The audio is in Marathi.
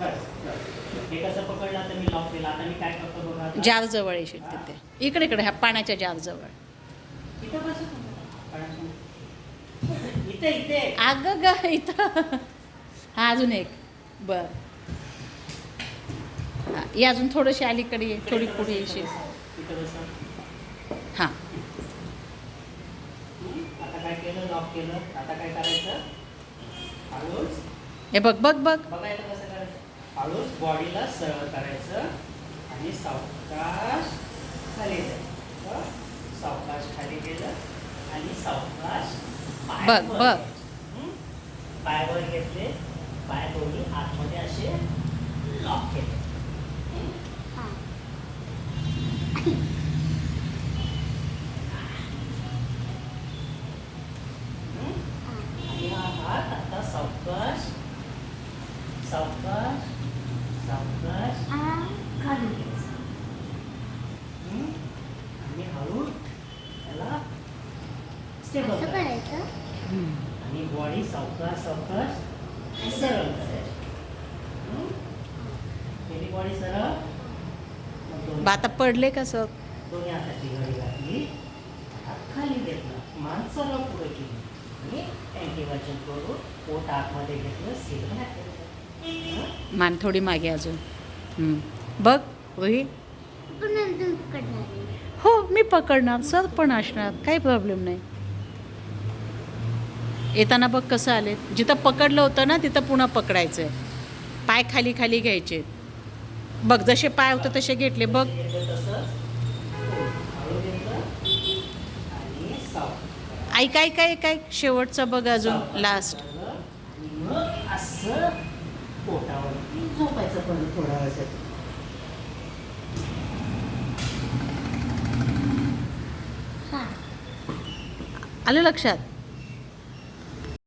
हे कसं पकडलं तर मी लॉक केलं. आता मी काय करतो बघा. जार जवळ येशील तिथे. इकडे इकडे ह्या पाण्याच्या जार जवळ. इथं कसं इथे इथे अगं ग इथं. हा अजून एक. बर हा ये अजून थोडंशी अलीकडे ये, थोडी पुढे येशील. इथं बसा. हां आता काय केलं, लॉक केलं. आता काय करायचं, हळूच हे बघ बघ बघ. बघायचं कसं करायचं. हळूच बॉडीला सरळ करायचं आणि सावकाश खाली जायचं. सावकाश खाली गेलं आणि सावकाश बघ बघ. पायावर घेतले, पाय दोन्ही आतमध्ये असे लॉक केले. आणि हा हात आता सावकाश सावकाश सावकाश खाली घ्यायचा. आणि हळू त्याला स्टेबल करायचं. आणि बॉडी सावकाश सावकाश सरळ करायची. केली बॉडी सरळ. बा आता पडले कसं. दोन्ही हाताची घडी घातली, हात खाली घेतला, मान सरळ पुढे केली आणि अँटीवाचन करून पोट आतमध्ये घेतलं, सीट घातलं. मान थोडी मागे अजून. बघ रोही. हो मी पकडणार, सर पण असणार, काही प्रॉब्लेम नाही. येताना बघ कसं आले. जिथं पकडलं होतं ना तिथं पुन्हा पकडायचं आहे. पाय खाली खाली घ्यायचे. बघ जसे पाय होते तसे घेतले बघ. ऐक ऐक ऐक ऐक शेवटचं बघ अजून लास्ट. असं पोटावरती झोपायचं पण थोडा वेळासाठी. आलं लक्षात.